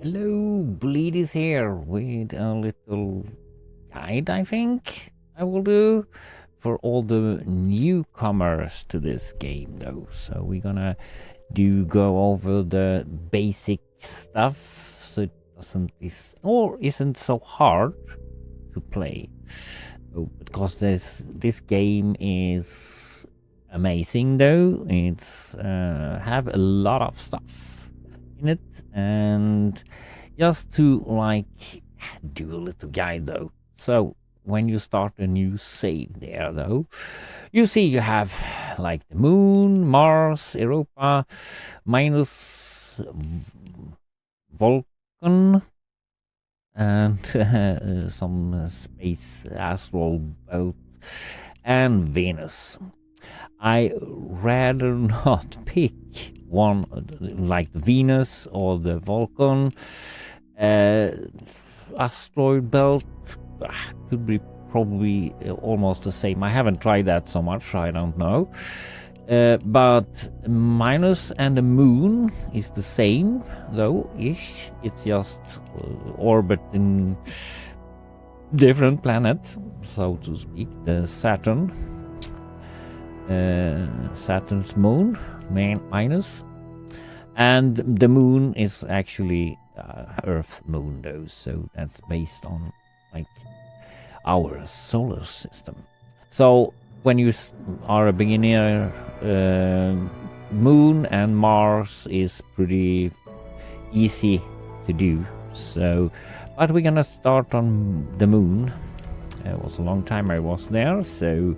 Hello, Bleed is here with a little guide, I think I will do for all the newcomers to this game, though. So we're gonna go over the basic stuff, so it isn't so hard to play. Because this game is amazing, though. It's have a lot of stuff in it, and just to do a little guide though. So when you start a new save there though, you see you have like the moon, Mars, Europa, minus Vulcan, and some space astral boat, and Venus. I rather not pick one like the Venus or the Vulcan. Asteroid belt could be probably almost the same. I haven't tried that so much, I don't know. But Minus and the moon is the same, though, ish. It's just orbiting different planets, so to speak. The Saturn's moon, Minus, and the moon is actually Earth moon, though, so that's based on like our solar system. So when you are a beginner, moon and Mars is pretty easy to do. So, but we're gonna start on the moon. It was a long time I was there, so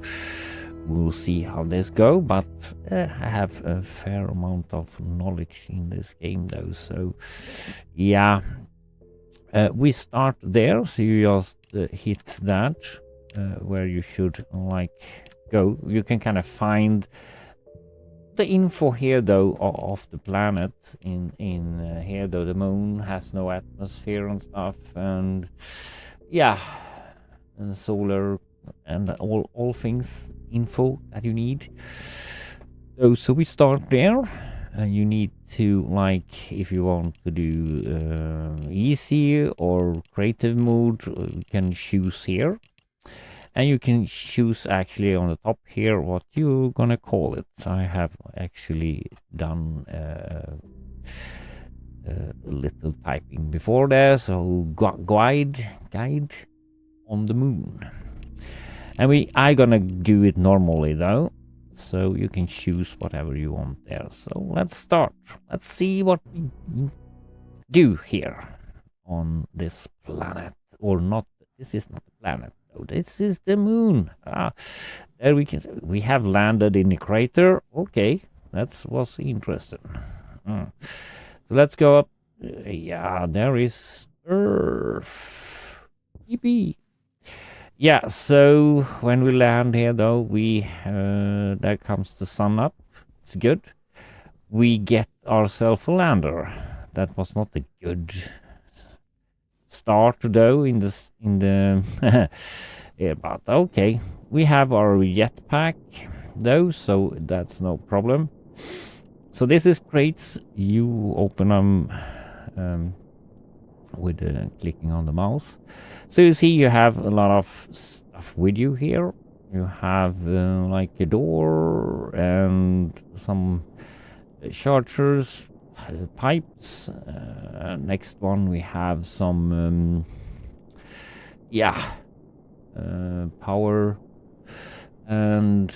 we'll see how this go, but I have a fair amount of knowledge in this game, though. So, yeah, we start there. So you just hit that where you should go. You can kind of find the info here, though, of the planet. In here, though, the moon has no atmosphere and stuff, and yeah, and solar and all things info that you need. So we start there, and you need to if you want to do easy or creative mode, you can choose here, and you can choose actually on the top here what you're gonna call it. I have actually done a little typing before there, so guide on the moon. And I gonna do it normally though, so you can choose whatever you want there. So let's start. Let's see what we do here on this planet, or not. This is not a planet though. This is the moon. There we have landed in the crater. Okay, that was interesting. So let's go up. Yeah, there is Earth. Yippee. Yeah, so when we land here, though, there comes the sun up. It's good. We get ourselves a lander. That was not a good start, though, in the yeah, but okay. We have our jetpack, though, so that's no problem. So this is crates. You open them with clicking on the mouse. So you see you have a lot of stuff with you here. You have like a door and some chargers, pipes. Next one we have some power and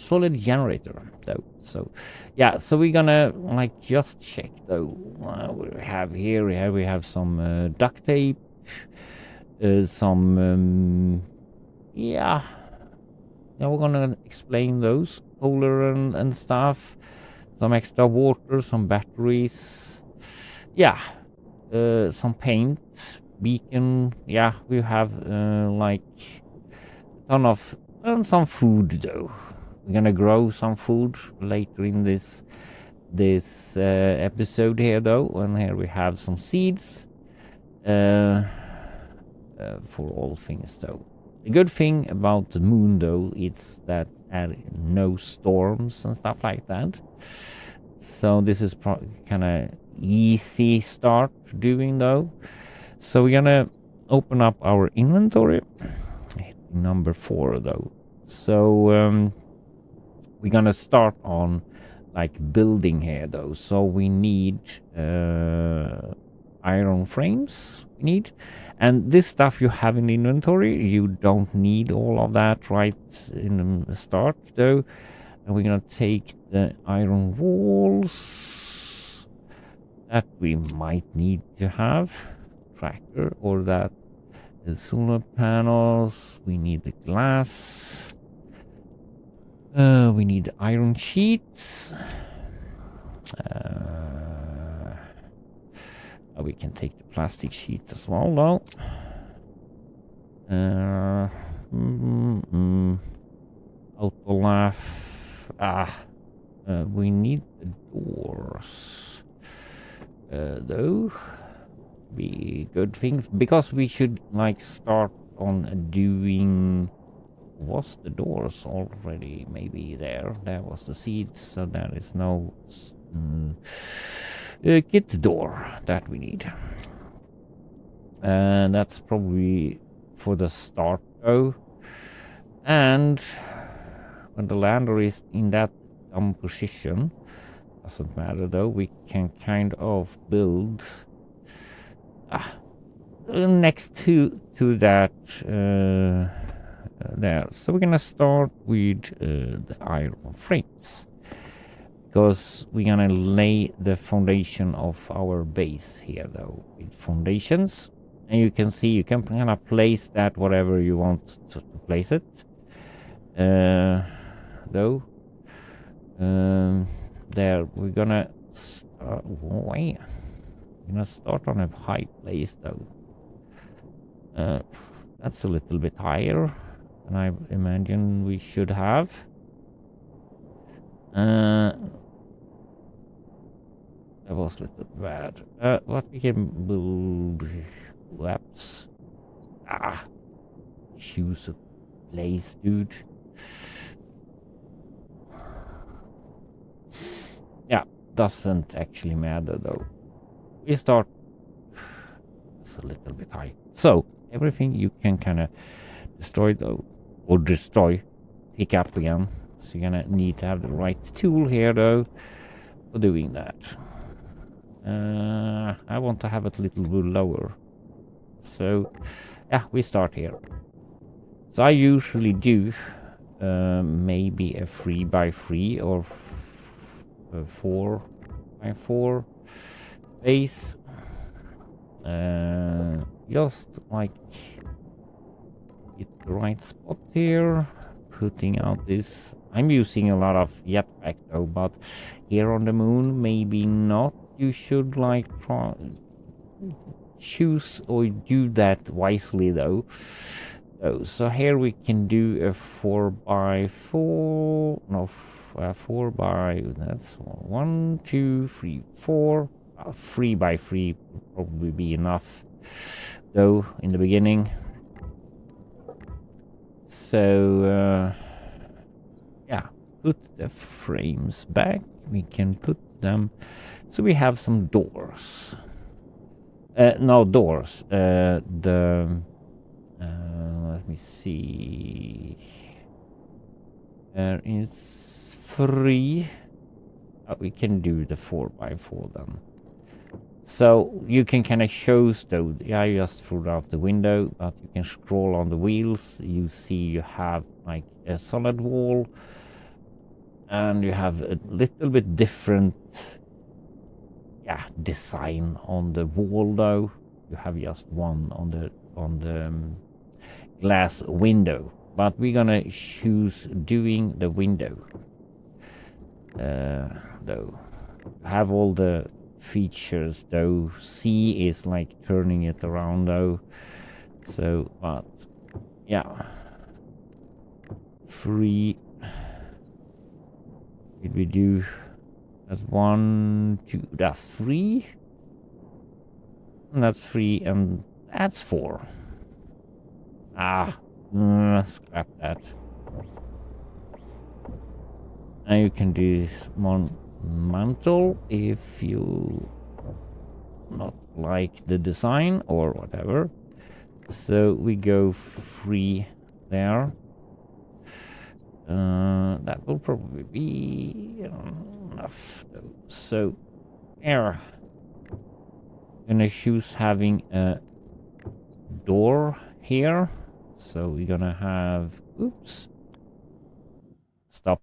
solid generator though. So yeah, so we're gonna just check though. We have some duct tape, some yeah, we're gonna explain those cooler and stuff, some extra water, some batteries, yeah, some paint, beacon. Yeah, we have a ton of, and some food though. We're gonna grow some food later in this episode here, though, and here we have some seeds for all things, though. The good thing about the moon, though, it's that there are no storms and stuff like that. So this is kind of easy start doing though. So we're gonna open up our inventory. Number 4 though. So we're gonna start on like building here though. So we need iron frames. We need, and this stuff you have in the inventory, you don't need all of that right in the start though. And we're gonna take the iron walls that we might need to have, tracker, or that the solar panels. We need the glass. We need iron sheets. We can take the plastic sheets as well, though. Autolath. We need the doors. Though, be good thing because we should like start on doing. Was the doors already maybe there? There was the seeds, so there is no kit door that we need. And that's probably for the start though. And when the lander is in that position, doesn't matter though, we can kind of build next to that there. So we're gonna start with the iron frames, because we're gonna lay the foundation of our base here though with foundations. And you can see you can kind of place that whatever you want to place it though. There we're gonna start. Wait, we're gonna start on a high place though. That's a little bit higher than I imagine we should have. That was a little bad. What we can build? Whoops. Choose a place, dude. Yeah, doesn't actually matter though. We start. It's a little bit high. So everything you can kind of destroy though, or destroy, pick up again. So you're gonna need to have the right tool here though for doing that. I want to have it a little bit lower. So yeah, we start here. So I usually do maybe a 3x3 or 4x4 base. Just like get the right spot here, putting out this. I'm using a lot of jetpack though, but here on the moon maybe not. You should like choose or do that wisely though. So here we can do a 4x4. No, 4 by, that's 1, 2, 3, 4. 3x3 would probably be enough though in the beginning. So yeah, put the frames back. We can put them so we have some doors. No doors. Let me see. There is 3. We can do the 4x4 then. So you can kind of choose though. Yeah, I just threw it out the window, but you can scroll on the wheels. You see you have like a solid wall, and you have a little bit different design on the wall though. You have just one on the glass window, but we're gonna choose doing the window though. Have all the features though. C is like turning it around though. So, but yeah, 3. Did we do? That's 1, 2. That's 3. And that's 3, and that's 4. Scrap that. Now you can do one mantle if you not like the design or whatever. So we go free there. That will probably be enough though. So here, gonna choose having a door here. So we're gonna have, oops, stop.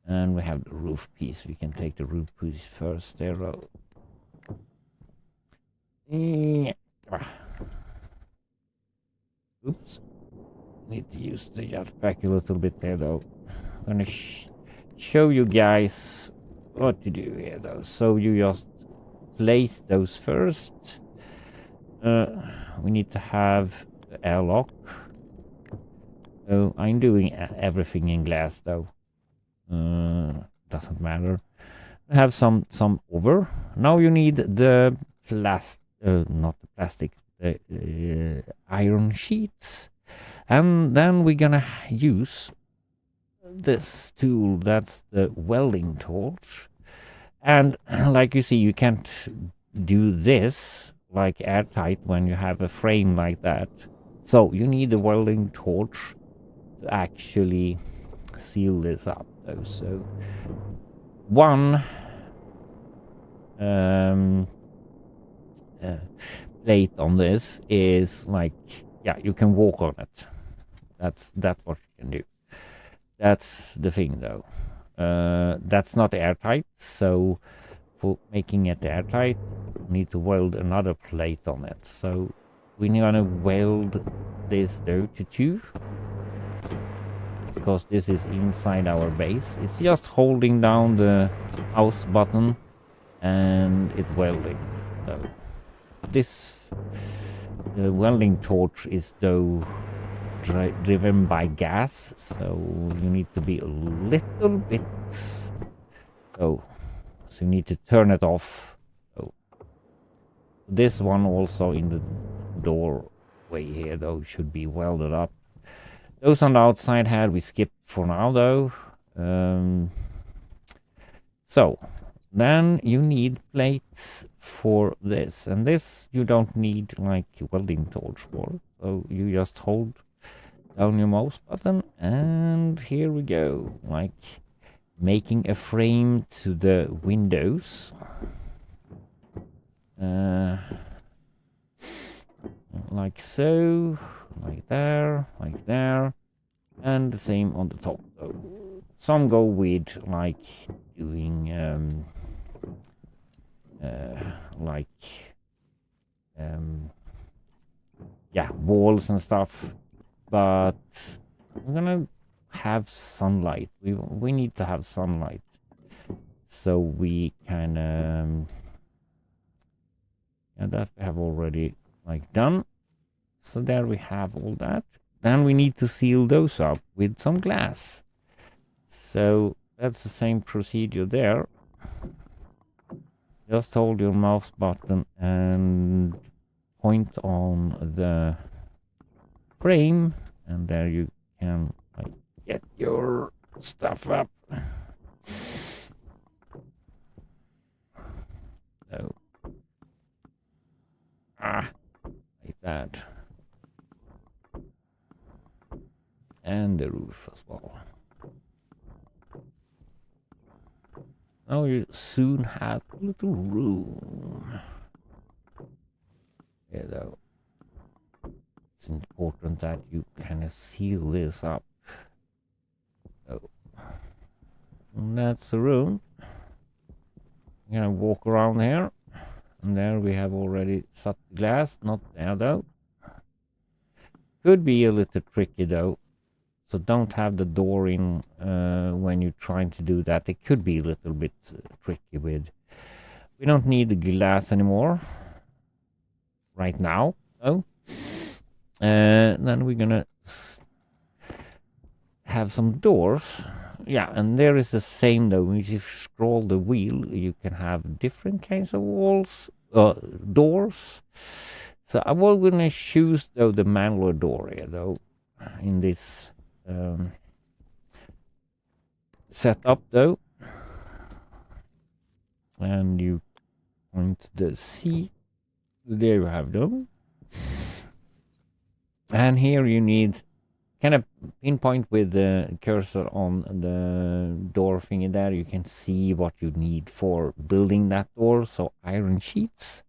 And we have the roof piece. We can take the roof piece first there. Yeah. Oops. Need to use the jetpack a little bit there though. I'm gonna show you guys what to do here though. So you just place those first. We need to have the airlock. So I'm doing everything in glass though. Doesn't matter. I have some over. Now you need the not the plastic, the iron sheets. And then we're gonna use this tool, that's the welding torch. And like you see, you can't do this like airtight when you have a frame like that. So you need a welding torch to actually seal this up though. So one plate on this is like, yeah, you can walk on it. That's what you can do. That's the thing though. That's not airtight, so for making it airtight, we need to weld another plate on it. So we're gonna weld this though to 2, because this is inside our base. It's just holding down the mouse button and it welding though. This welding torch is though driven by gas, so you need to be a little bit so you need to turn it off. So this one also in the doorway here though should be welded up. Those on the outside head we skipped for now though. So then you need plates for this, and this you don't need like welding torch for, so you just hold down your mouse button and here we go, like making a frame to the windows. Like so, like there, and the same on the top though. Some go with like doing yeah, walls and stuff, but I'm gonna have sunlight. We need to have sunlight, so we can and that we have already like done. So there we have all that. Then we need to seal those up with some glass. So that's the same procedure there. Just hold your mouse button and point on the frame, and there you can like get your stuff up. So like that. And the roof as well. Now you soon have a little room. Here though, it's important that you kind of seal this up. So, and that's the room. I'm gonna walk around here, and there we have already set the glass. Not there though. Could be a little tricky though. So don't have the door in when you're trying to do that. It could be a little bit tricky with. We don't need the glass anymore right now. Oh, then we're gonna have some doors. Yeah, and there is the same though. If you scroll the wheel, you can have different kinds of walls, doors. So I'm gonna choose though the manual door here though in this setup though. and you point the C. There you have them. And here you need kind of pinpoint with the cursor on the door thingy there. You can see what you need for building that door. So iron sheets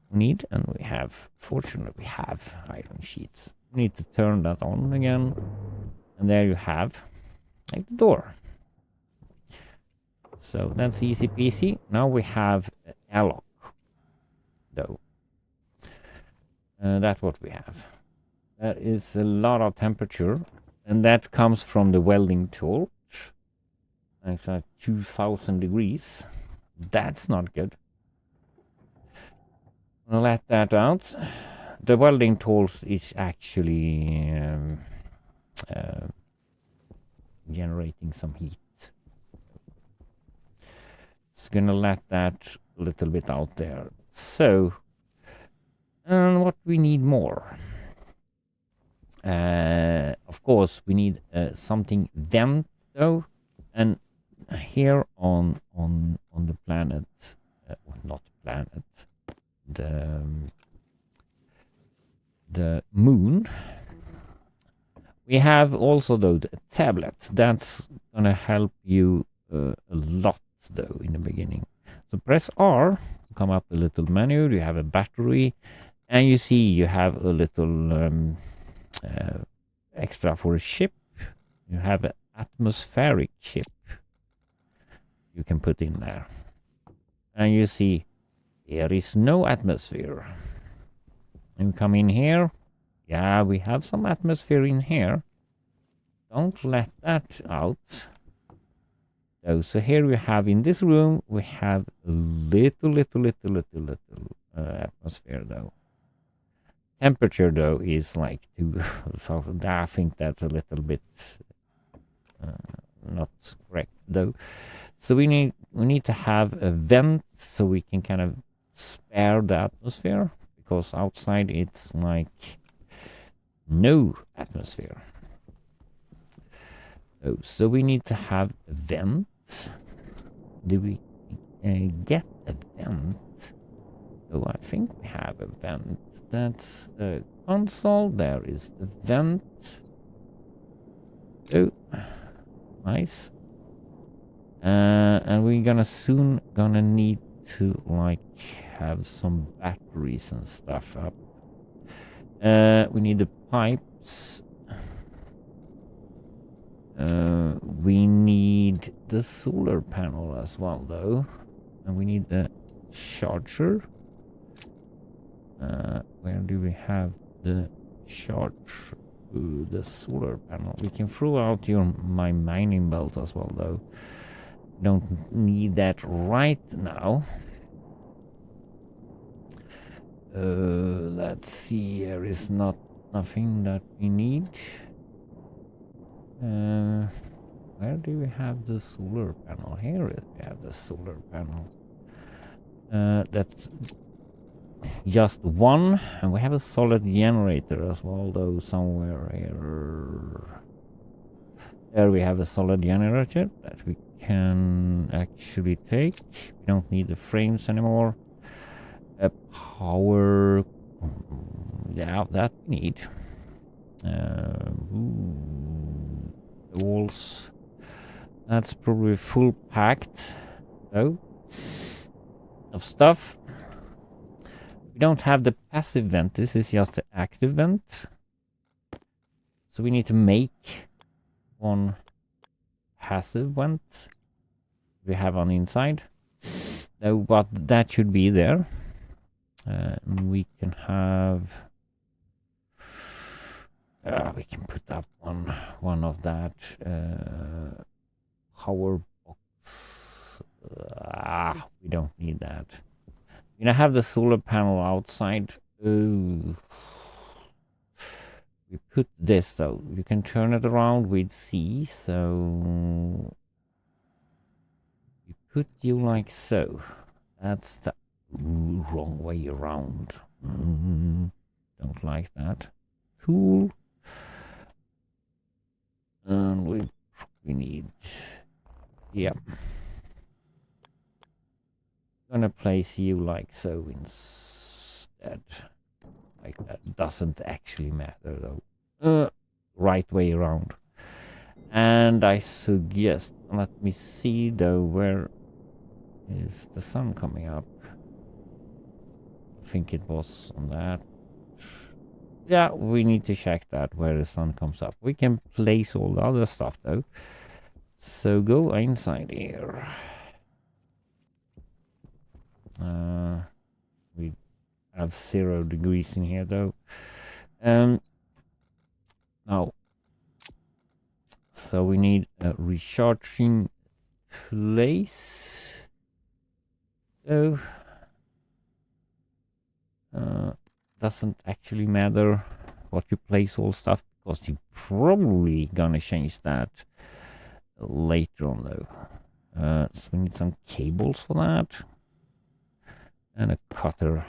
we need, and we have, fortunately, we have iron sheets. We need to turn that on again, and there you have like the door. So that's easy peasy. Now we have a airlock, though. That's what we have. That is a lot of temperature, and that comes from the welding torch. Actually, 2000 degrees. That's not good. I'll let that out. The welding torch is actually generating some heat. It's gonna let that a little bit out there. So, and what we need more? Of course, we need something vent though, and here on the planet, not planet, the moon, we have also though the tablet. That's gonna help you a lot though in the beginning. So press R, come up a little menu. You have a battery, and you see you have a little extra for a ship. You have an atmospheric ship you can put in there, and you see there is no atmosphere. And come in here. Yeah, we have some atmosphere in here. Don't let that out. So here we have, in this room, we have a little atmosphere though. Temperature though is like 2. So I think that's a little bit not correct though. So we need to have a vent so we can kind of spare the atmosphere, because outside it's like no atmosphere. So we need to have a vent. Do we get a vent? Oh, I think we have a vent. That's a console. There is the vent. Oh, nice. And we're gonna soon need to like have some batteries and stuff up. We need the pipes. We need the solar panel as well though, and we need the charger. Where do we have the charge? The solar panel. We can throw out my mining belt as well though. Don't need that right now. Let's see, there is nothing that we need. Where do we have the solar panel? Here we have the solar panel. That's just one, and we have a solid generator as well though, somewhere here. There we have a solid generator that we can actually take. We don't need the frames anymore. Power, yeah, that we need. The walls, that's probably full packed though of stuff. We don't have the passive vent. This is just the active vent, so we need to make one passive vent. We have on the inside though, but that should be there. We can have we can put up one of that power box. We don't need that. You know, have the solar panel outside. Ooh. We put this though. You can turn it around with C. So we put you like so. That's the wrong way around. Don't like that. Cool. And we need, yeah. gonna place you like so instead. Like that doesn't actually matter though. Right way around. And I suggest, let me see though, where is the sun coming up? I think it was on that. Yeah, we need to check that where the sun comes up. We can place all the other stuff though. So go inside here. We have 0 degrees in here though. Now, so we need a recharging place. So doesn't actually matter what you place all stuff, because you're probably gonna change that later on though. So we need some cables for that and a cutter.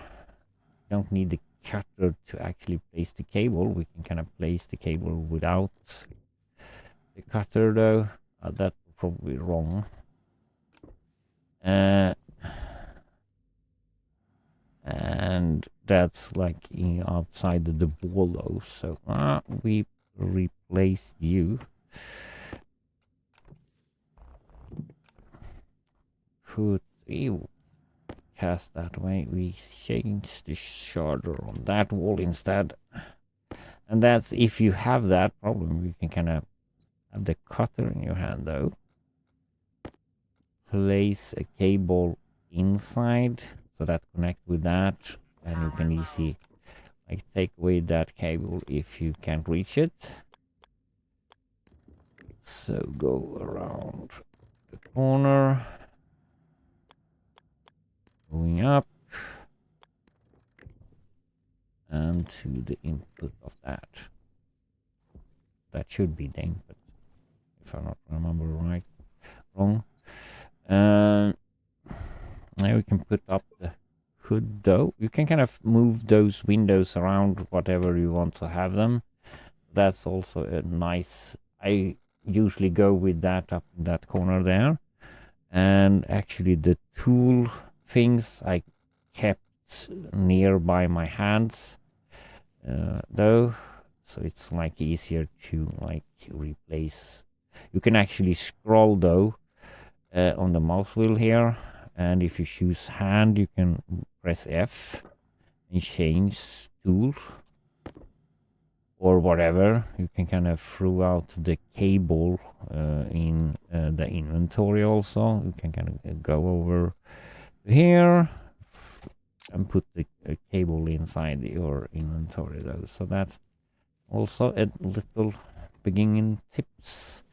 Don't need the cutter to actually place the cable. We can kind of place the cable without the cutter though. That's probably wrong. And that's like outside the wall though. So we replaced you. Put you cast that way. We changed the charger on that wall instead. And that's if you have that problem, you can kind of have the cutter in your hand though. Place a cable inside so that connect with that, and you can easily like take away that cable if you can't reach it. So go around the corner, going up, and to the input of that. That should be the input, if I not remember wrong. Now we can put up the hood though. You can kind of move those windows around whatever you want to have them. That's also a nice, I usually go with that up in that corner there. And actually the tool things I kept nearby my hands though, so it's like easier to like replace. You can actually scroll though on the mouse wheel here, and if you choose hand you can press F and change tool or whatever. You can kind of throw out the cable in the inventory also. You can kind of go over here and put the cable inside your inventory though. So that's also a little beginning tips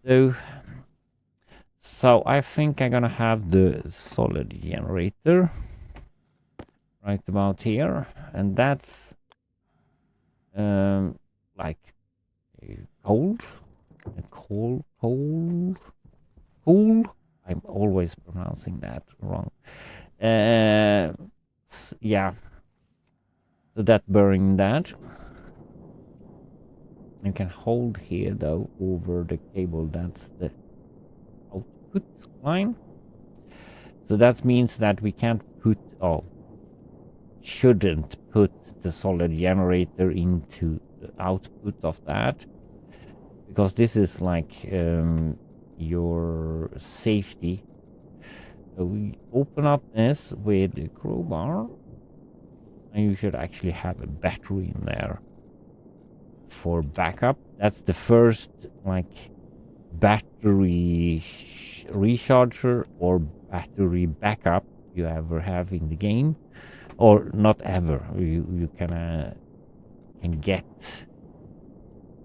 though. So I think I'm gonna have the solid generator right about here, and that's like cold. I'm always pronouncing that wrong. Yeah. So that burning that. You can hold here though over the cable. That's the output line. So that means that we can't put, shouldn't put the solid generator into the output of that, because this is like your safety. So we open up this with a crowbar, and you should actually have a battery in there for backup. That's the first like battery recharger or battery backup you ever have in the game, or not ever. You can get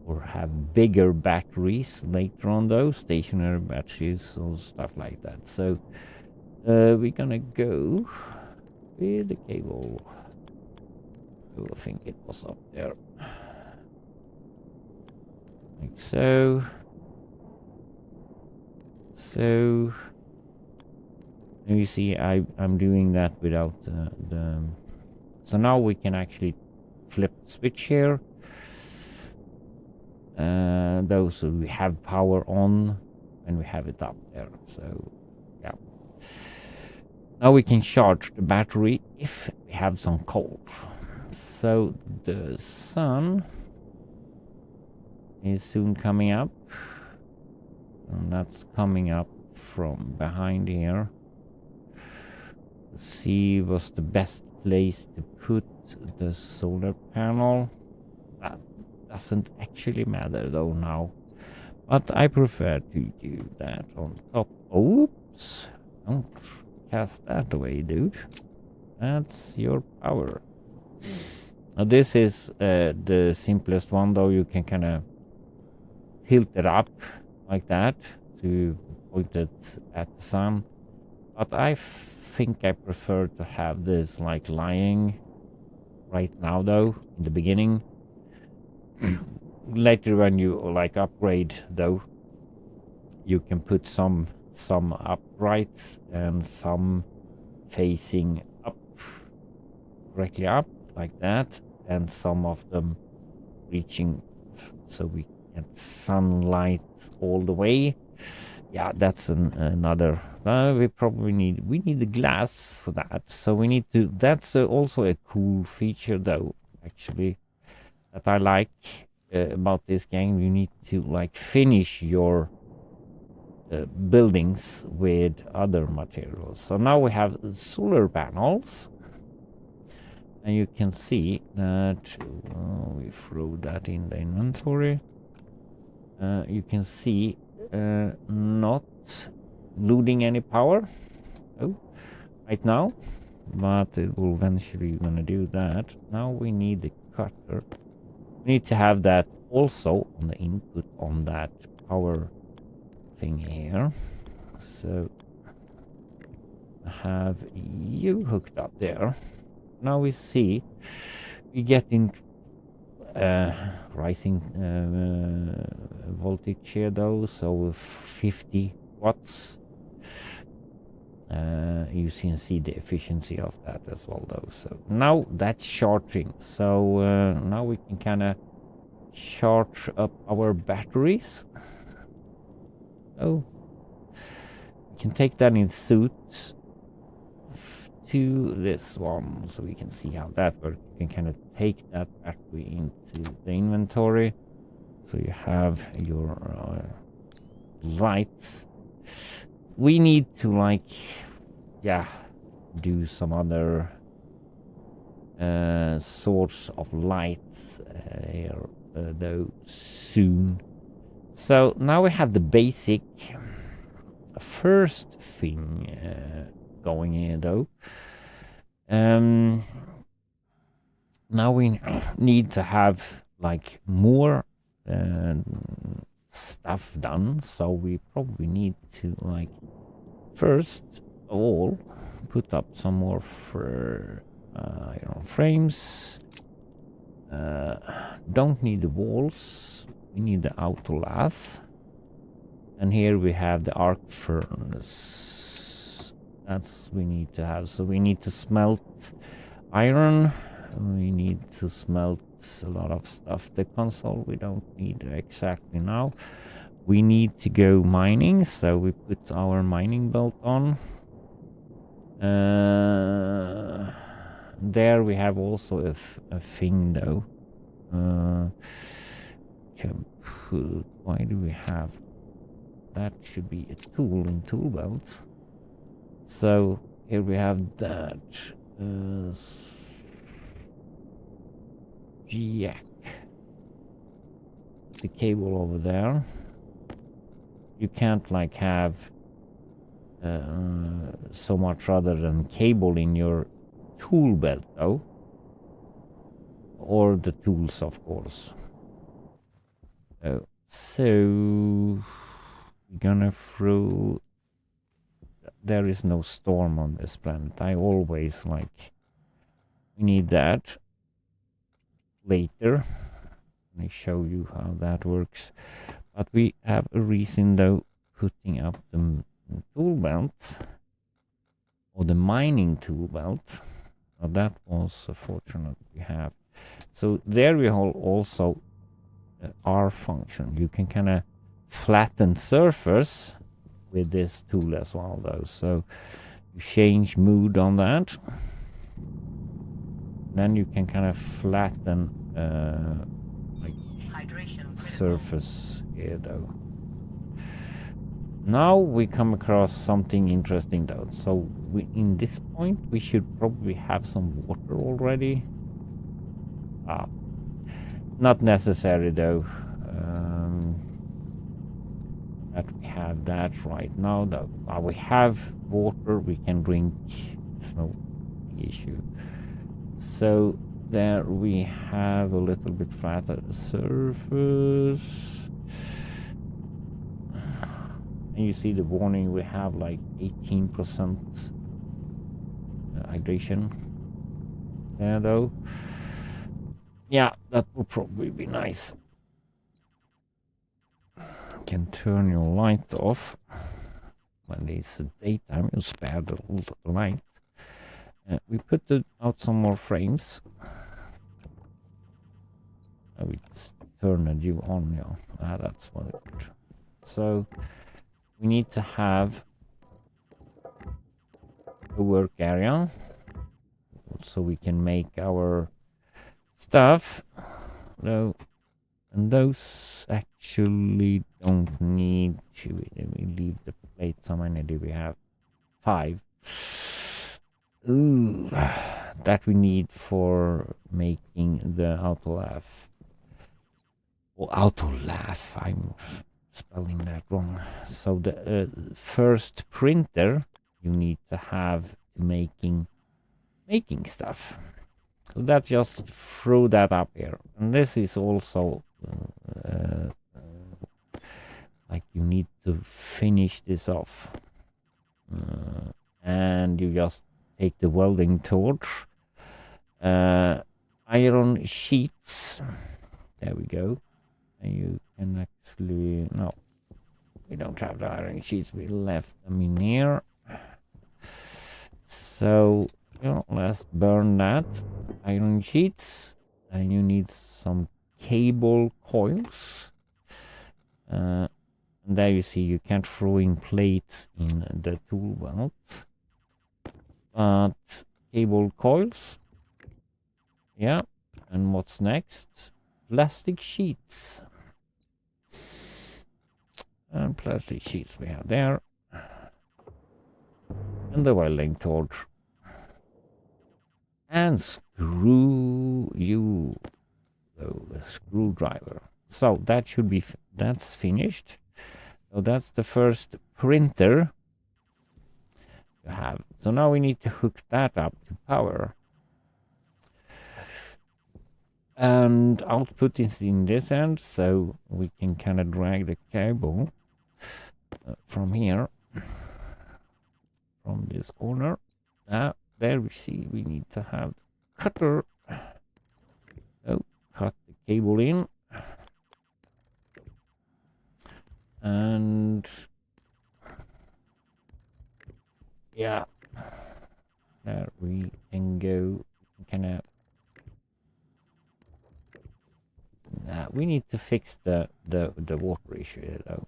or have bigger batteries later on, those stationary batteries or stuff like that. So we're gonna go with the cable. Oh, I think it was up there, like so. So you see I'm doing that without the so now we can actually flip the switch here. Those we have power on and we have it up there. So yeah. Now we can charge the battery if we have some coal. So the sun is soon coming up. And that's coming up from behind here. Let's see what's the best place to put the solar panel. That doesn't actually matter though now. But I prefer to do that on top. Oops. Don't cast that away, dude. That's your power. Now this is the simplest one though. You can kind of tilt it up like that to point it at the sun. But I think I prefer to have this like lying right now though, in the beginning. Later when you like upgrade though, you can put some uprights and some facing up, directly up like that, and some of them reaching so we get sunlight all the way. Yeah, that's another. We probably need the glass for that. So we need to. That's also a cool feature, though. Actually, that I like about this game. You need to like finish your buildings with other materials. So now we have solar panels, and you can see that we throw that in the inventory. You can see not losing any power right now, but it will eventually gonna do that. Now we need the cutter. We need to have that also on the input on that power thing here. So I have you hooked up there. Now we see we get in rising voltage here though, so 50 watts. You can see the efficiency of that as well though. So now that's charging. So now we can kind of charge up our batteries. Oh, we can take that in suits to this one so we can see how that works. You can kind of take that battery into the inventory so you have your lights. We need to like do some other sorts of lights here though soon. So now we have the basic first thing going here though. Now we need to have like more stuff done, so we probably need to like first of all put up some more frames. Don't need the walls, we need the outer lath, and here we have the arc furnace. That's we need to have. So we need to smelt iron. We need to smelt a lot of stuff. The console we don't need exactly now. We need to go mining, so we put our mining belt on. There we have also a thing though. Why do we have? That should be a tool in tool belt. So here we have that. Jack. The cable over there. You can't like have so much other than cable in your tool belt though. Or the tools, of course. So we're gonna throw. There is no storm on this planet. I always like. We need that later. Let me show you how that works. But we have a reason though putting up the tool belt or the mining tool belt. Now that was a fortunate we have. So there we have also R function. You can kind of flatten surface with this tool as well though. So You change mood on that. Then you can kind of flatten like surface here though. Now we come across something interesting though. So in this point we should probably have some water already. Not necessary though. That we have that right now though. We have water we can drink. It's no issue. So there we have a little bit flatter surface. And you see the warning, we have like 18% hydration there though. Yeah, that will probably be nice. You can turn your light off. When it's daytime, you spare the light. We put out some more frames. We just turn the view on, yeah. That's what it is. So we need to have a work area so we can make our stuff. No, and those actually don't need to. We leave the plates. How many do we have? 5. Ooh, that we need for making the autolaugh. Or autolaugh. I'm spelling that wrong. So the first printer you need to have making stuff. So that just throw that up here. And this is also like you need to finish this off. And you just take the welding torch. Iron sheets. There we go. And you can actually... No. We don't have the iron sheets. We left them in here. So, let's burn that. Iron sheets. And you need some cable coils. And there you see you can't throw in plates in the tool belt. But cable coils. Yeah. And what's next? Plastic sheets. And plastic sheets we have there. And the welding torch. And a screwdriver. So that should be, that's finished. So that's the first printer you have. So now we need to hook that up to power. And output is in this end, so we can kind of drag the cable from here, from this corner. There we see we need to have the cutter. So cut the cable in. And yeah, there we can go. Kind of. We need to fix the water issue though.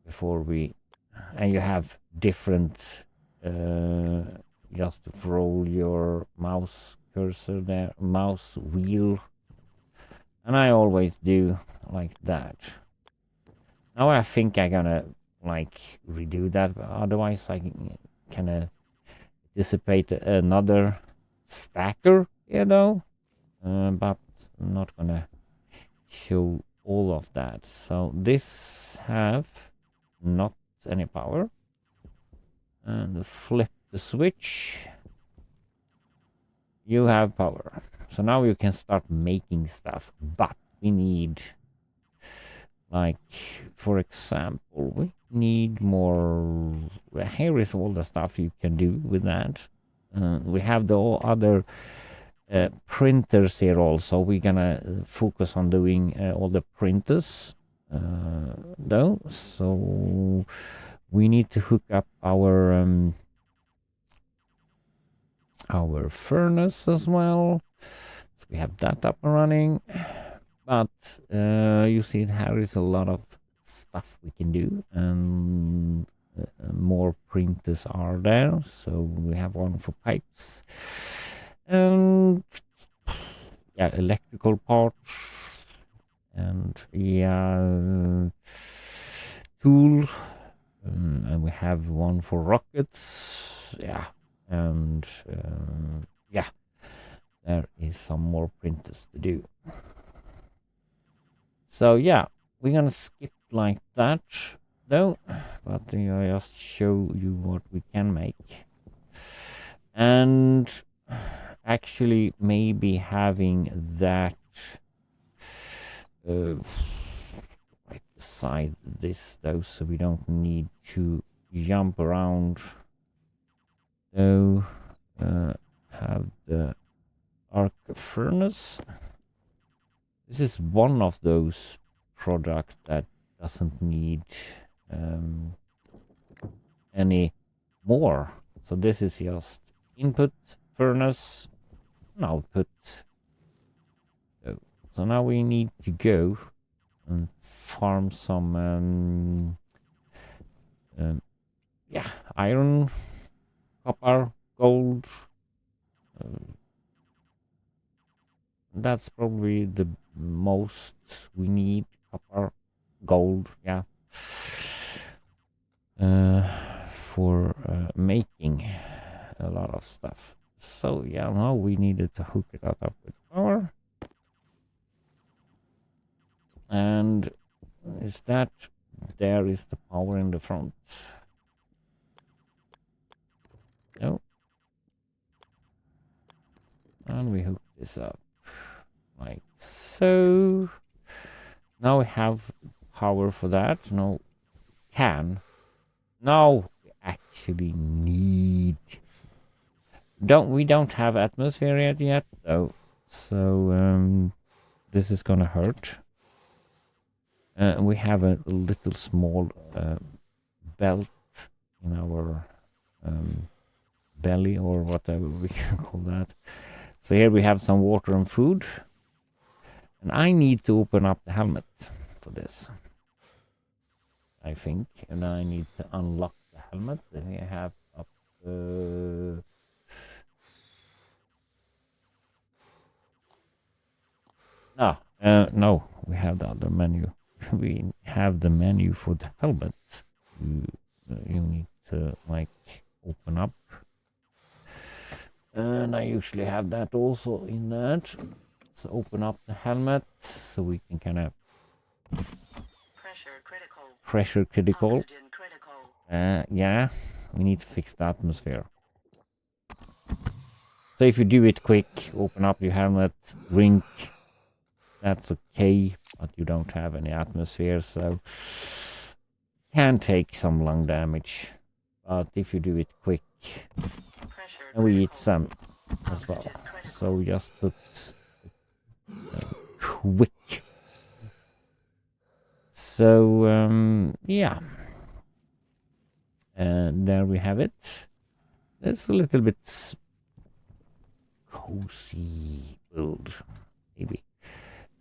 Before we, and you have different. Just roll your mouse cursor there, mouse wheel, and I always do like that. Now I think I'm gonna like redo that, but otherwise I can kind of dissipate another stacker, but I'm not gonna show all of that. So this have not any power, and flip the switch. You have power. So now you can start making stuff, but we need, like, for example, we need more. Here is all the stuff you can do with that. We have the other printers here also. We're gonna focus on doing all the printers though. So we need to hook up our furnace as well. So we have that up and running. But you see, there is a lot of stuff we can do, and more printers are there. So we have one for pipes and yeah, electrical parts and yeah, tool. And we have one for rockets. Yeah, and yeah, there is some more printers to do. So yeah, we're gonna skip like that though, but I just show you what we can make. And actually maybe having that right beside this though, so we don't need to jump around. So have the arc furnace. This is one of those products that doesn't need any more. So this is just input furnace and output. So now we need to go and farm some yeah, iron, copper, gold. That's probably the most we need. Copper, gold, yeah, for making a lot of stuff. So yeah, now we needed to hook it up with power. And is that there is the power in the front? No. And we hook this up like so. Now we have power for that. No, can. Now we actually need. We don't have atmosphere yet though. So this is gonna hurt. We have a little small belt in our belly or whatever we can call that. So here we have some water and food. And I need to open up the helmet for this, I think. And I need to unlock the helmet. Then we have up no, we have the other menu. We have the menu for the helmet. You need to like open up. And I usually have that also in that. So open up the helmet so we can kind of pressure critical. Yeah, we need to fix the atmosphere. So if you do it quick, open up your helmet, rink, that's okay, but you don't have any atmosphere, so can take some lung damage. But if you do it quick, and we eat some as well. So we just put quick. So yeah, and there we have it. It's a little bit cozy build, maybe.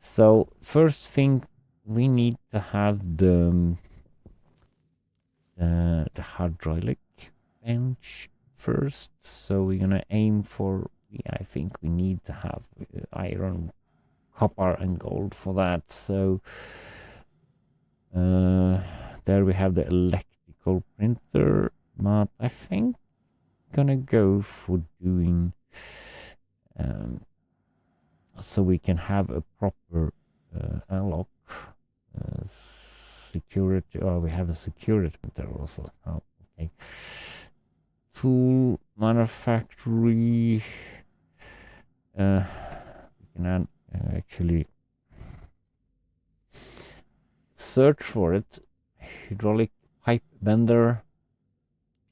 So first thing, we need to have the hydraulic bench first. So we're gonna aim for. I think we need to have iron, copper, and gold for that. So there we have the electrical printer, but I think I'm gonna go for doing so we can have a proper unlock security. Oh, we have a security printer also. Oh, okay. Tool manufactory. We can actually search for it. Hydraulic pipe bender.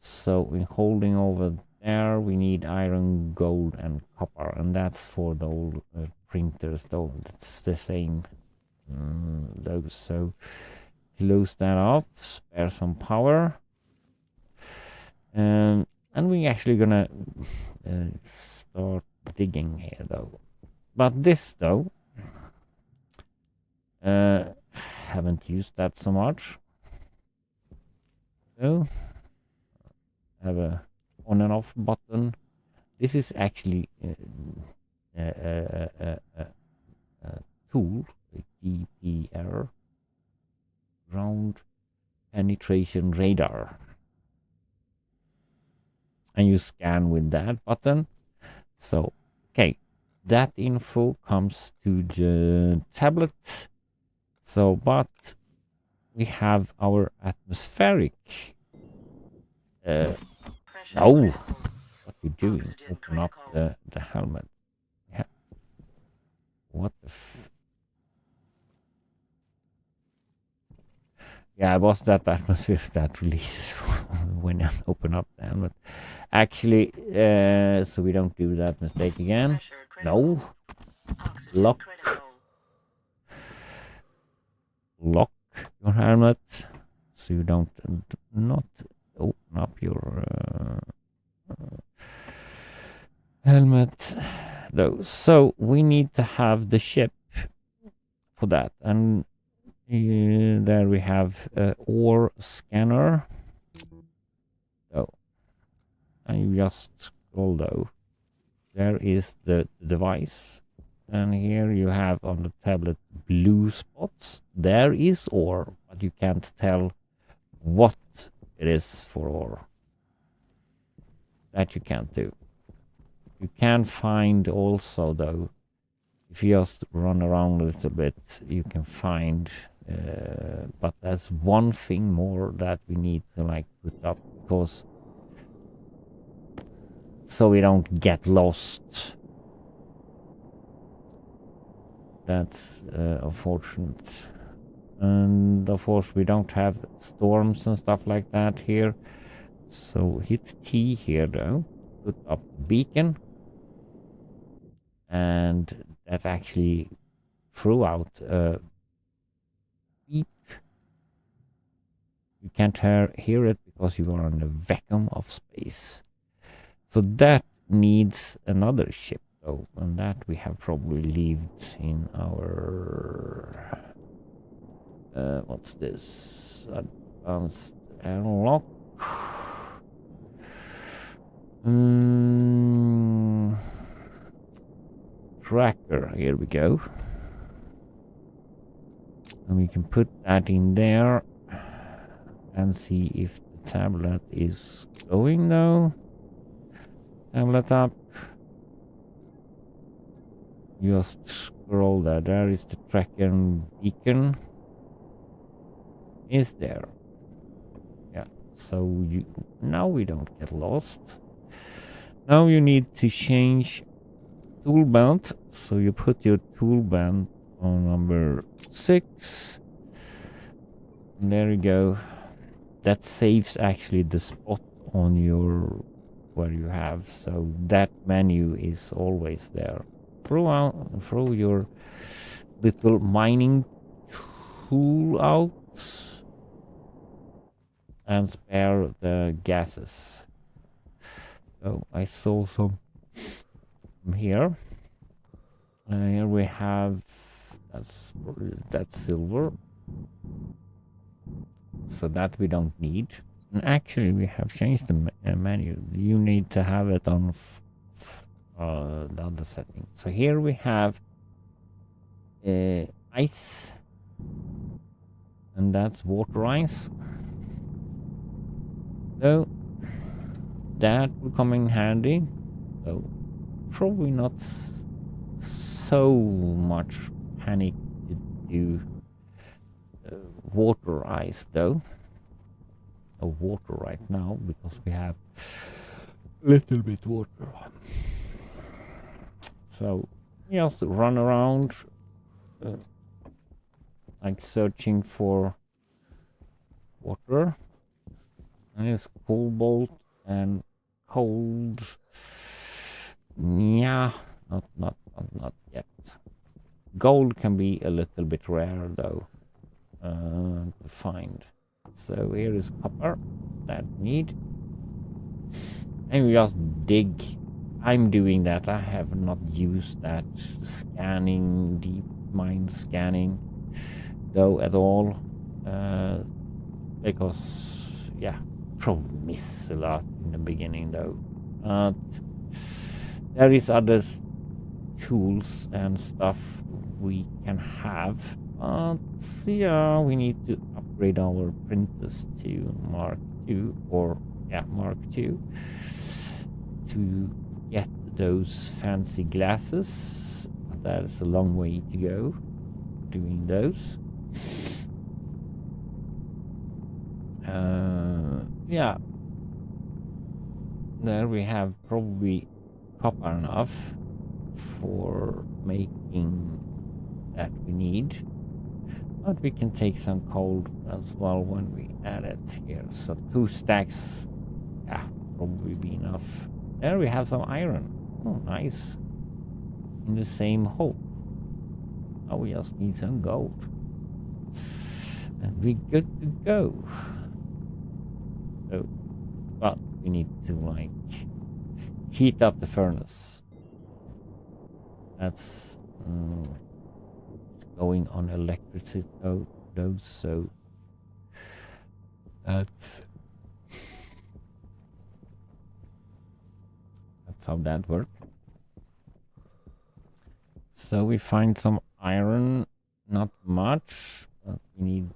So in holding over there, we need iron, gold, and copper, and that's for the old printers. Though it's the same. Those. So close that off. Spare some power. And we're actually gonna start digging here though. But this though, haven't used that so much. So have a on and off button. This is actually a tool, a GPR, ground penetration radar, and you scan with that button. So, okay, that info comes to the tablet. So, but we have our atmospheric. No, what you doing? Open up the helmet. Yeah. What the Yeah, it was that atmosphere that releases when I open up the helmet. Actually, so we don't do that mistake again. No. Lock. Lock your helmet so you don't not open up your helmet. Though, so we need to have the ship for that, and there we have ore scanner. Oh, and you just scroll though. There is the device, and here you have on the tablet blue spots. There is ore, but you can't tell what it is for ore. That you can't do. You can find also though, if you just run around a little bit, you can find, but there's one thing more that we need to like put up, because so we don't get lost. That's unfortunate. And of course we don't have storms and stuff like that here. So hit T here though, put up the beacon, and that actually threw out a beep. You can't hear it because you are in a vacuum of space. So that needs another ship though, and that we have probably left in our what's this? Advanced airlock. Tracker, here we go. And we can put that in there and see if the tablet is going now. Tablet up. Just scroll there. There is the tracker and beacon. Is there? Yeah. So now we don't get lost. Now you need to change tool belt. So you put your tool belt on number 6. And there you go. That saves actually the spot on your where you have. So that menu is always there. Throw your little mining tool out and spare the gases. Oh, I saw some here. Here we have that's silver, so that we don't need. And actually, we have changed the menu. You need to have it on the other setting. So here we have ice, and that's water ice. So that will come in handy. So probably not so much panic to do water ice though. Water right now because we have little bit water. So just run around like searching for water. And it's cobalt and cold. Yeah, not yet. Gold can be a little bit rare though to find. So here is copper that we need. And we just dig. I'm doing that. I have not used that scanning, deep mine scanning though at all. Because yeah, probably miss a lot in the beginning though. But there is other tools and stuff we can have. But yeah, we need to upgrade our printers to Mark II or Mark II to get those fancy glasses. But that's a long way to go doing those. Yeah, there we have probably copper enough for making that we need, but we can take some coal as well when we add it here. So 2 stacks, probably be enough. There we have some iron. Oh, nice. In the same hole. Now we just need some gold, and we're good to go. So, but we need to like heat up the furnace. That's going on electricity though, so that's how that works. So we find some iron, not much, but we need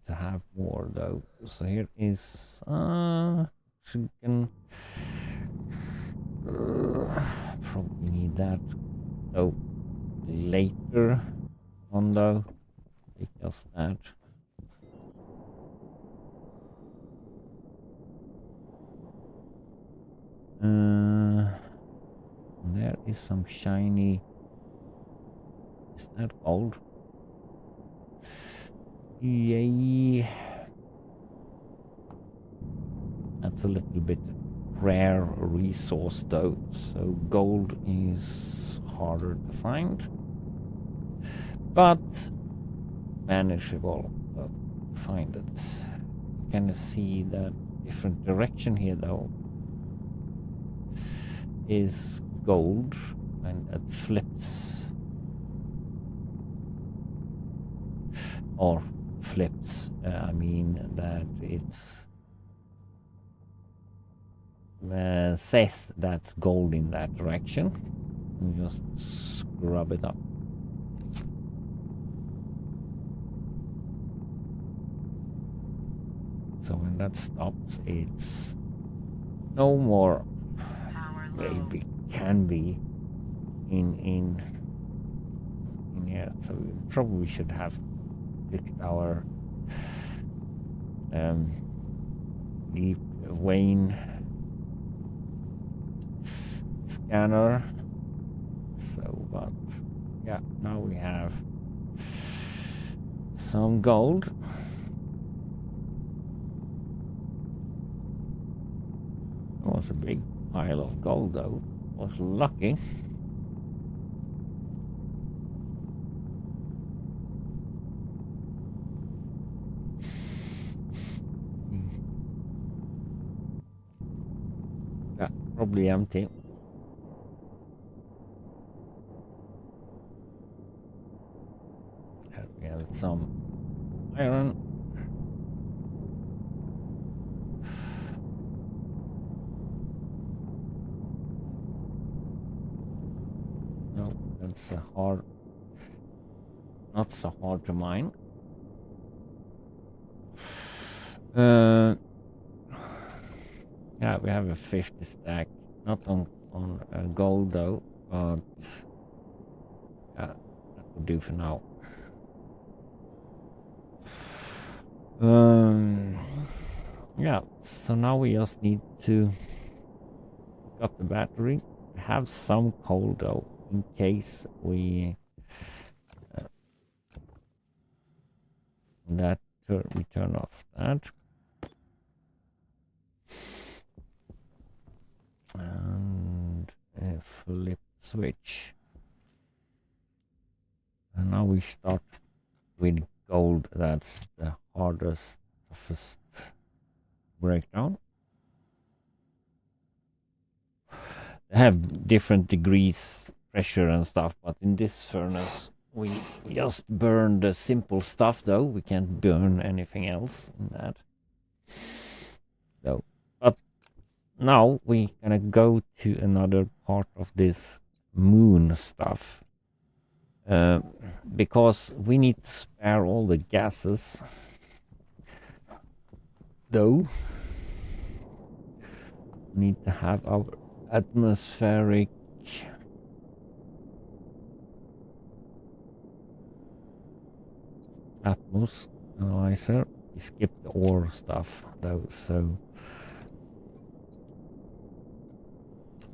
to have more though. So here is chicken. Probably need that though later on though. Take just that. There is some shiny. Is that gold? Yay. That's a little bit rare resource though, so gold is harder to find, but manageable to find it. You can see that different direction here though is gold, and it flips I mean that it's says that's gold in that direction. And just scrub it up. So when that stops, it's no more. Maybe can be in here. So we probably should have picked our deep Wayne scanner. So, but yeah, now we have some gold. It was a big pile of gold though. Was lucky. Yeah, probably empty. There we have some iron. No, that's not so hard to mine. Yeah, we have a 50 stack, not on gold though, but yeah, that will do for now. Yeah, so now we just need to hook up the battery. Have some coal though, in case we we turn off that. And flip switch. And now we start with gold. That's the hardest, toughest breakdown. They have different degrees, pressure and stuff, but in this furnace we just burn the simple stuff though. We can't burn anything else in that. So, but now we're gonna go to another part of this moon stuff. Because we need to spare all the gases, though. We need to have our atmospheric atmos analyzer. We skipped the ore stuff, though, so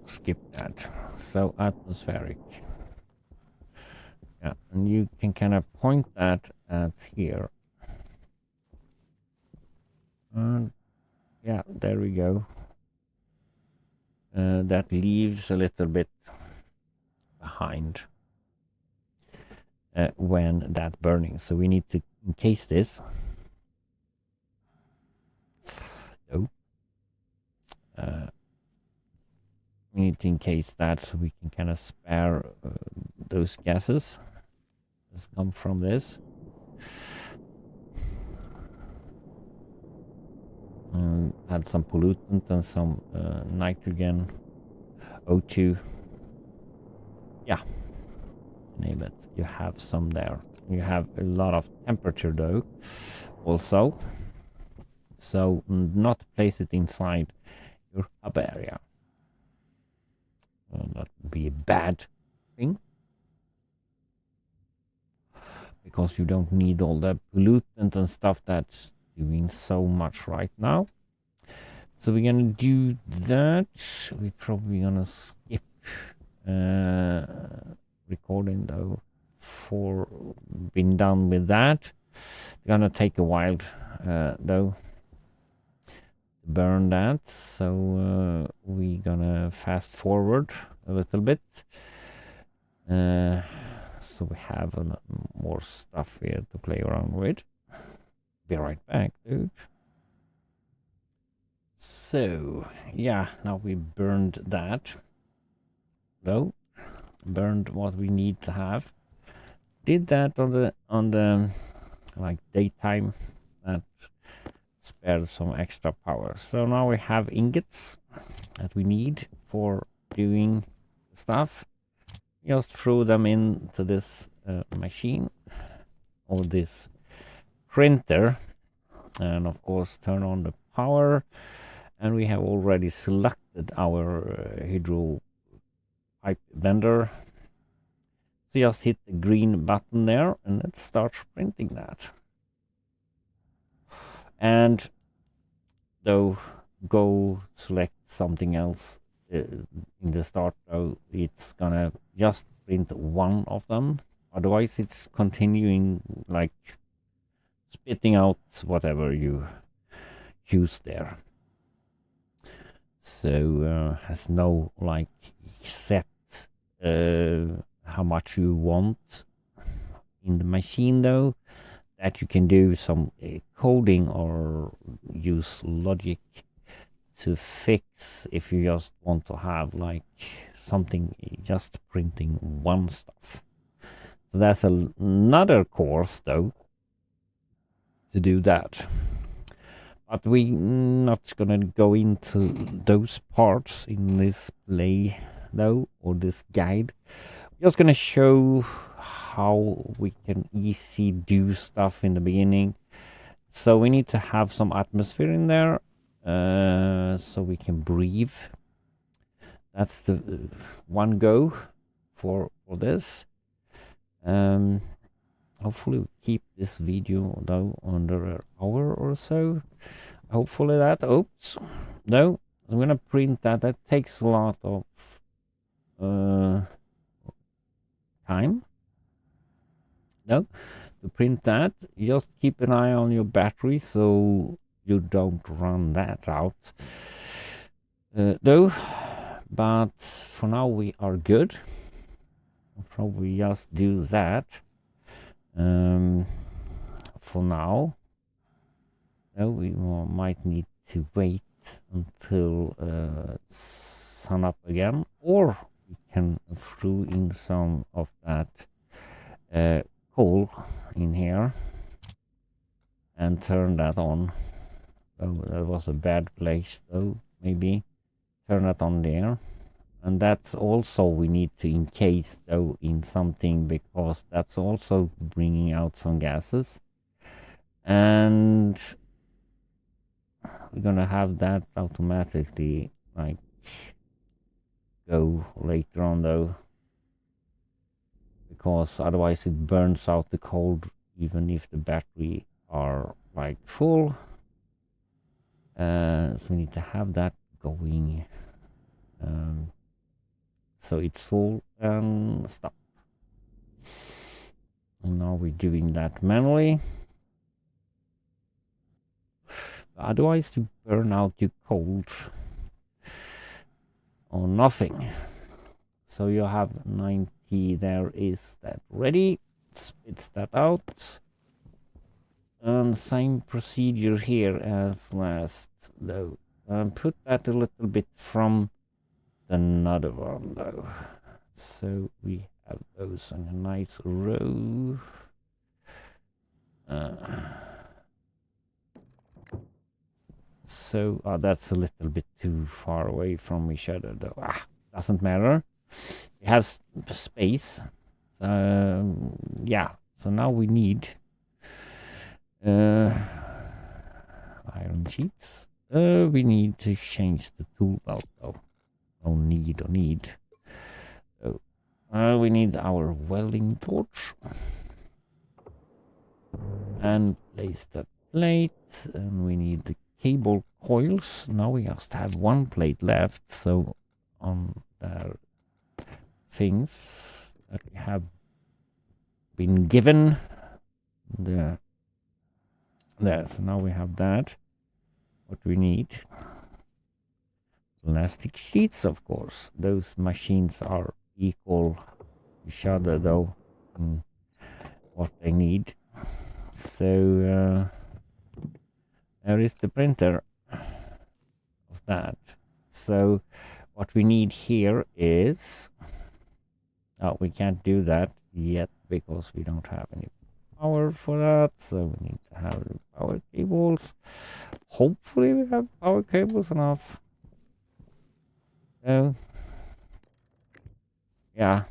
skip that. So atmospheric. Yeah, and you can kind of point that at here. And yeah, there we go. That leaves a little bit behind when that burning. So we need to encase this. Oh. We need to encase that so we can kind of spare those gases that come from this. Add some pollutant and some nitrogen, O2. Yeah, name it. You have some there. You have a lot of temperature though, also. So not place it inside your hub area. That would be a bad thing. Because you don't need all the pollutant and stuff that's doing so much right now. So we're gonna do that. We're probably gonna skip recording though for being done with that. It's gonna take a while though to burn that. So we're gonna fast forward a little bit. So we have more stuff here to play around with. Be right back, dude. So, yeah, now we burned that. Though, burned what we need to have. Did that on the like daytime. That spared some extra power. So now we have ingots that we need for doing stuff. Just throw them into this machine or this printer, and of course turn on the power. And we have already selected our hydro pipe bender. So just hit the green button there and let's start printing that. And though go select something else in the start, though it's gonna just print one of them. Otherwise it's continuing like spitting out whatever you choose there. So has no like set how much you want in the machine though. That you can do some coding or use logic to fix if you just want to have like something just printing one stuff. So that's another course though to do that. But we're not gonna go into those parts in this play though, or this guide. We're just gonna show how we can easy do stuff in the beginning. So we need to have some atmosphere in there, so we can breathe. That's the one go for this. Hopefully we keep this video though under an hour or so. Hopefully that. Oops. No, I'm gonna print that. That takes a lot of time. No, to print that, just keep an eye on your battery so you don't run that out. Though, but for now we are good. I'll probably just do that. For now, we might need to wait until sun up again, or we can throw in some of that coal in here and turn that on. Oh, that was a bad place, though. Maybe turn it on there. And that's also we need to encase though in something because that's also bringing out some gases. And we're gonna have that automatically like go later on though. Because otherwise it burns out the cold even if the battery are like full. So we need to have that going. So it's full and stop. And now we're doing that manually. Otherwise you burn out your cold or nothing. So you have 90, there is that ready. Spits that out. And same procedure here as last though. Put that a little bit from another one though. So we have those in a nice row. So that's a little bit too far away from each other though. Doesn't matter. We have space. Yeah, so now we need iron sheets. We need to change the tool belt though. Don't need. We need our welding torch. And place the plate. And we need the cable coils. Now we just have one plate left. So on the things that we have been given. There. So now we have that. What we need. Plastic sheets, of course. Those machines are equal each other though. What they need. So there is the printer of that. So what we need here is we can't do that yet because we don't have any power for that. So we need to have the power cables. Hopefully we have power cables enough. So yeah.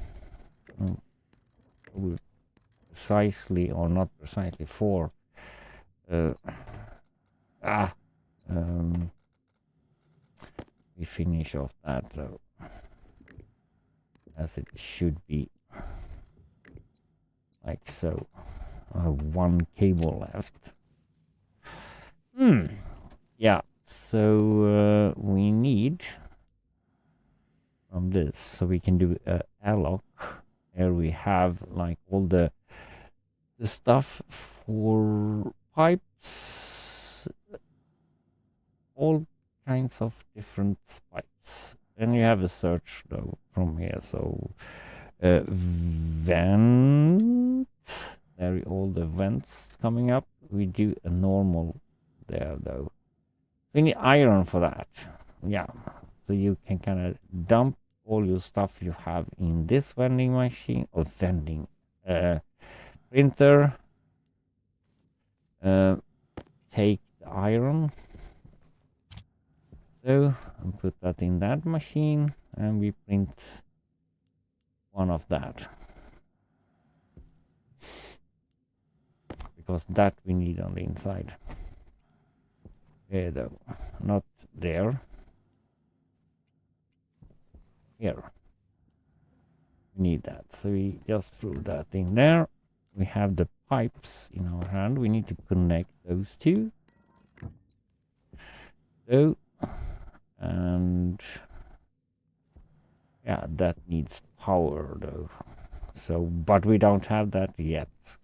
Precisely or not precisely for we finish off that though as it should be like so. One cable left. Yeah, so we need from this so we can do a airlock. Here we have like all the stuff for pipes, all kinds of different pipes. And you have a search though from here. So vents, there are all the vents coming up. We do a normal there though. We need iron for that. Yeah, so you can kind of dump all your stuff you have in this vending machine or vending printer. Take the iron so and put that in that machine and we print one of that because that we need on the inside. Okay though, not there. Here we need that, so we just threw that in there. We have the pipes in our hand. We need to connect those two. So, and yeah, that needs power though. So, but we don't have that yet.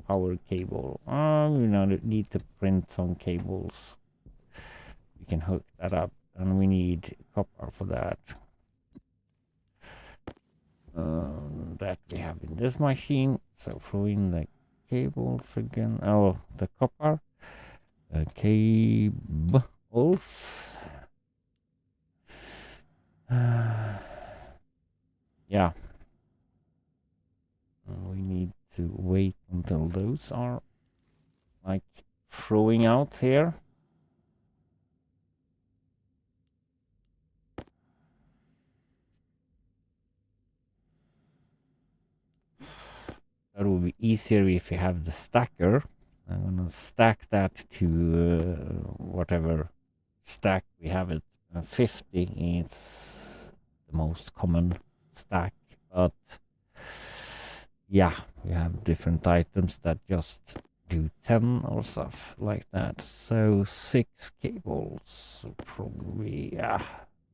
Power cable. We need to print some cables. We can hook that up, and we need copper for that. That we have in this machine. So throw in the cables again. Oh, the copper cables. Yeah. We need to wait until those are like throwing out here. that will be easier if you have the stacker. I'm gonna stack that to whatever stack we have it. 50 is the most common stack, but yeah, we have different items that just do 10 or stuff like that. So 6 cables, probably, yeah,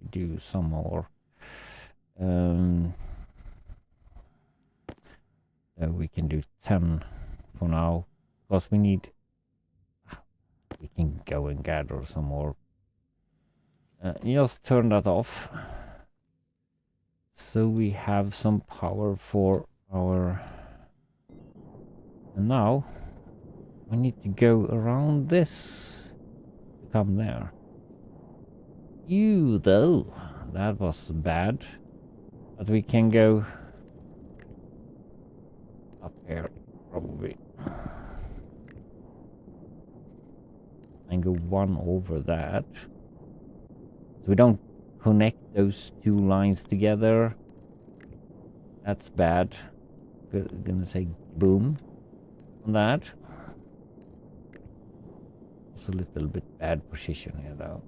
do some more. We can do 10 for now, because we can go and gather some more. Just turn that off, so we have some power for our... And now we need to go around this to come there. Though, that was bad. But we can go up here, probably. And go one over that. So we don't connect those two lines together. That's bad. Gonna say boom on that. It's a little bit bad position here, though.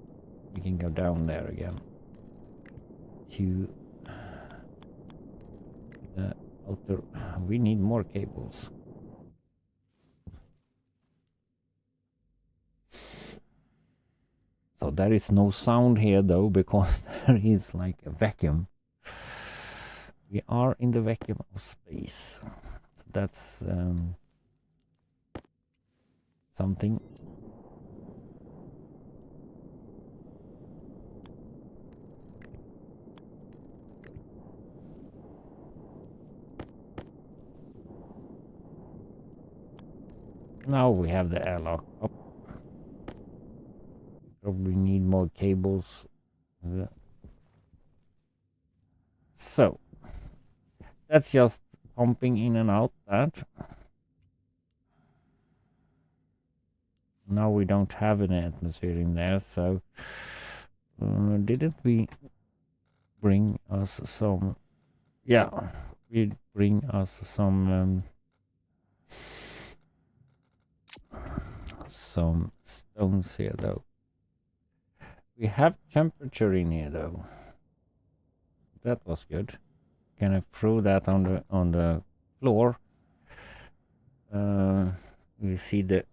We can go down there again to the outer. We need more cables. So there is no sound here, though, because there is like a vacuum. We are in the vacuum of space. So that's something. Now we have the airlock up. Probably need more cables. So that's just pumping in and out that. Now we don't have an atmosphere in there, so didn't we bring us some... Yeah, we bring us some stones here, though. We have temperature in here, though. That was good. Can I throw that on the floor? We see the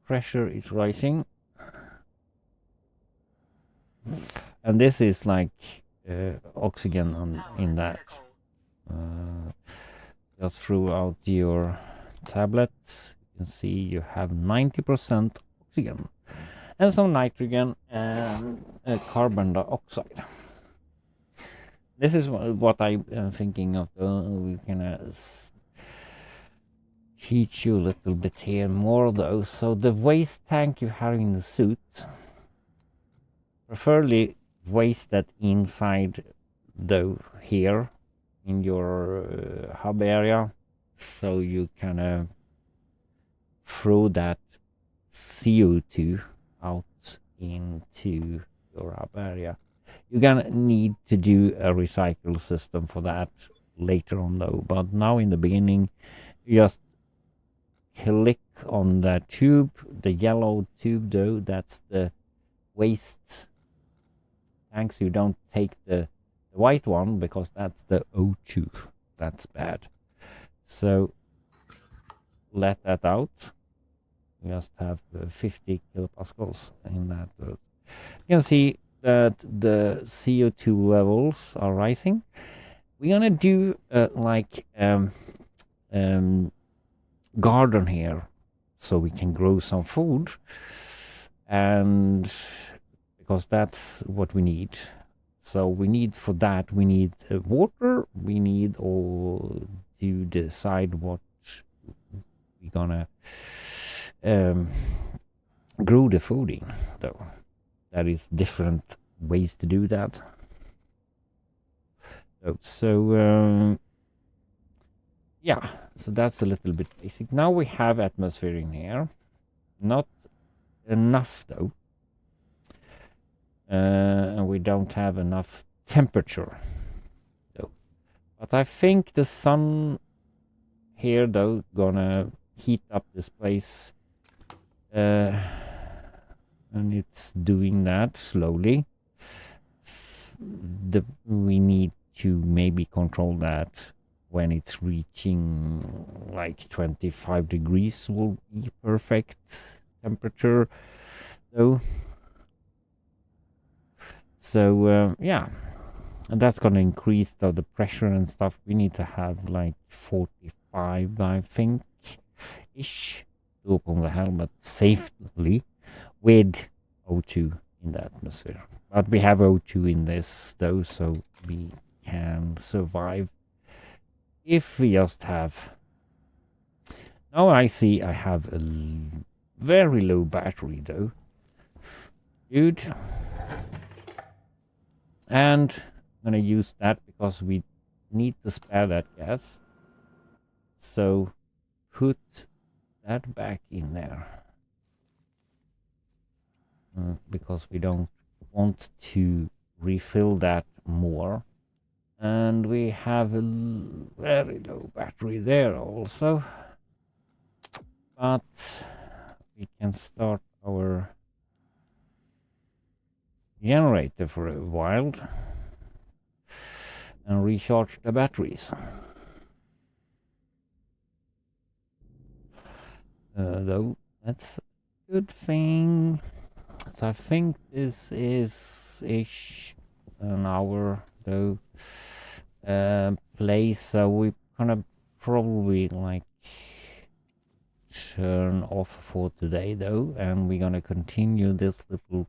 pressure is rising, and this is like oxygen in that. Just throw out your tablet. You can see you have 90% oxygen and some nitrogen and carbon dioxide. This is what I'm thinking of. We can teach you a little bit here more, though. So the waste tank you have in the suit, preferably waste that inside, though, here in your hub area, so you can throw that CO2 out into your hub area. You're gonna need to do a recycle system for that later on, though. But now in the beginning, you just click on the tube, the yellow tube, though, that's the waste tank. So you don't take the white one, because that's the O2. That's bad. So let that out. We just have 50 kilopascals in that. You can see that the CO2 levels are rising. We're gonna do like garden here, so we can grow some food, and because that's what we need. So we need for that, we need water, we need all to decide what we're gonna grow the food in, though. There is different ways to do that. So yeah, so that's a little bit basic. Now we have atmosphere in here. Not enough, though. And we don't have enough temperature, though. But I think the sun here though, gonna heat up this place. And it's doing that slowly. We need to maybe control that when it's reaching like 25 degrees will be perfect temperature though. So yeah, and that's gonna increase the pressure and stuff. We need to have like 45, I think, ish, to open the helmet safely with O2 in the atmosphere. But we have O2 in this though, so we can survive if we just have. Now I see I have a very low battery though, dude, and I'm gonna use that because we need to spare that gas. So put that back in there because we don't want to refill that more. And we have a very low battery there also. But we can start our generator for a while and recharge the batteries. Though that's a good thing. So I think this is ish an hour though place, so we gonna probably like turn off for today though, and we're gonna continue this little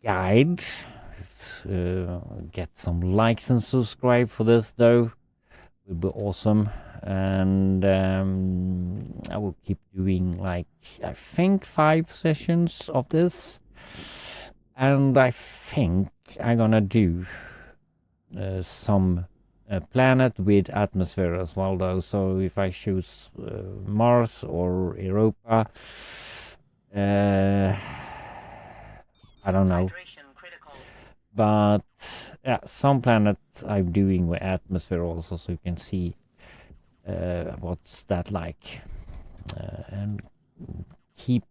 guide. Get some likes and subscribe for this though, would be awesome. And I will keep doing like I think 5 sessions of this, and I think I'm gonna do some planet with atmosphere as well though. So if I choose Mars or Europa, I don't know, but yeah, some planets I'm doing with atmosphere also, so you can see what's that like, and keep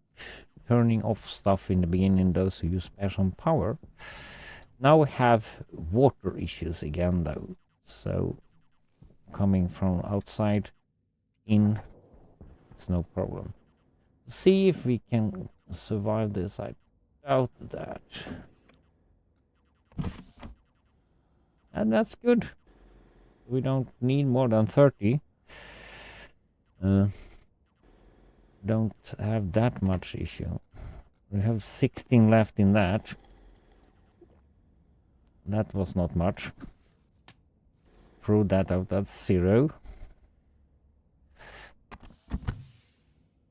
turning off stuff in the beginning though, so you spare some power. Now we have water issues again though, so coming from outside in, it's no problem. See if we can survive this. I doubt that. And that's good. We don't need more than 30. Don't have that much issue. We have 16 left in that. That was not much. Throw that out, that's 0.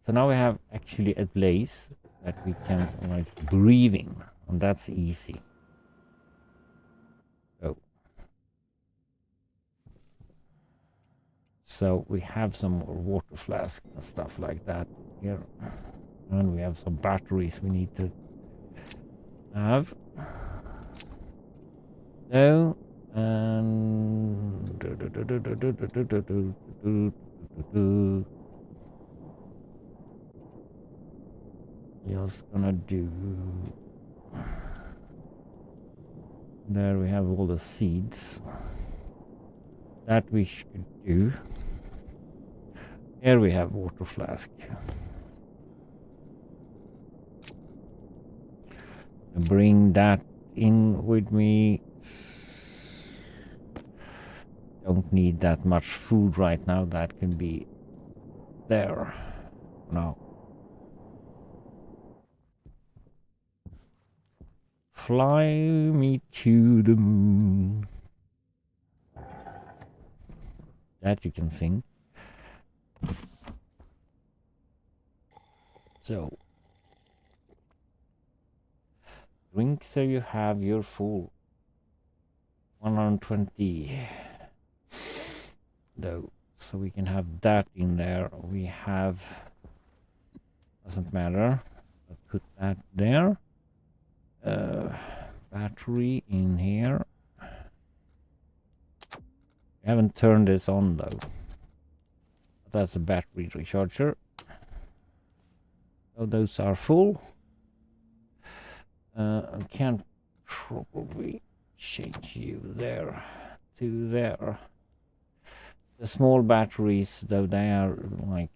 So now we have actually a place that we can like breathing, and that's easy. So we have some water flask and stuff like that here, and we have some batteries we need to have. So, and just gonna do. There we have all the seeds that we should do. Here we have water flask. Bring that in with me. Don't need that much food right now. That can be there. Now. Fly me to the moon. That you can sing. So, drink so you have your full 120 though, so we can have that in there. We have, doesn't matter, but put that there. Battery in here. I haven't turned this on though. That's a battery recharger. So those are full. I can probably change you there to there. The small batteries, though, they are like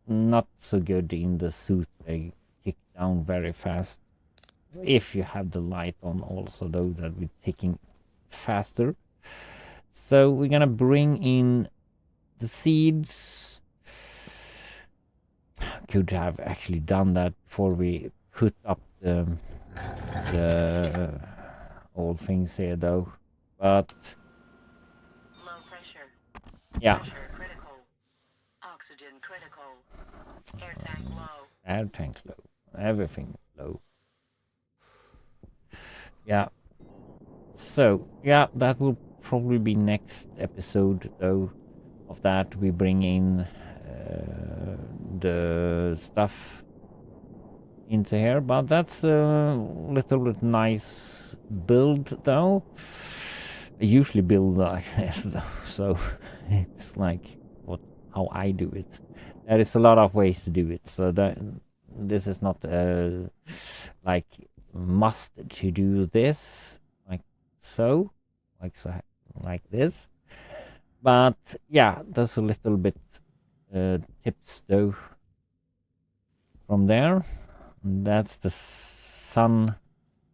not so good in the suit. They kick down very fast. If you have the light on also, though, that we're taking faster. So we're gonna bring in the seeds. Could have actually done that before we put up the all things here, though. But Low pressure. yeah, Pressure critical. Oxygen critical. Air tank low. air tank low, everything low. Yeah. So yeah, that will probably be next episode, though. Of that, we bring in the stuff into here, but that's a little bit nice build, though. I usually build like this, though, so it's like how I do it. There is a lot of ways to do it, so that this is not like must to do this like so, like this. But yeah, there's a little bit tips though from there. That's the sun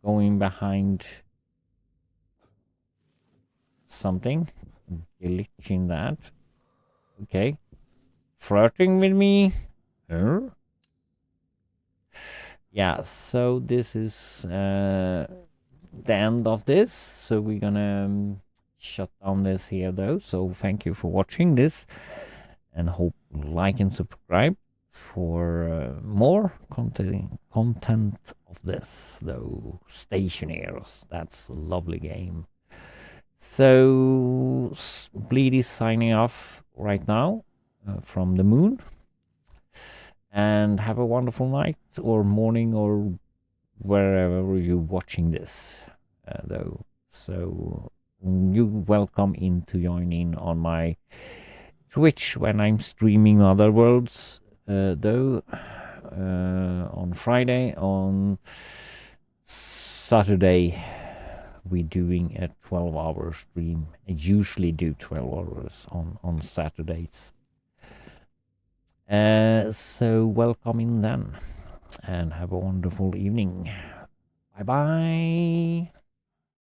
going behind something, glitching that. Okay, flirting with me. Huh? Yeah, so this is the end of this. So we're gonna shut down this here, though. So thank you for watching this, and hope you like and subscribe for more content of this, though. Stationeers, that's a lovely game. So Bleed is signing off right now from the moon, and have a wonderful night or morning or wherever you're watching this, though. So you're welcome in to join in on my Twitch when I'm streaming other worlds, though, on Friday. On Saturday, we're doing a 12-hour stream. I usually do 12 hours on Saturdays. So welcome in then, and have a wonderful evening. Bye bye.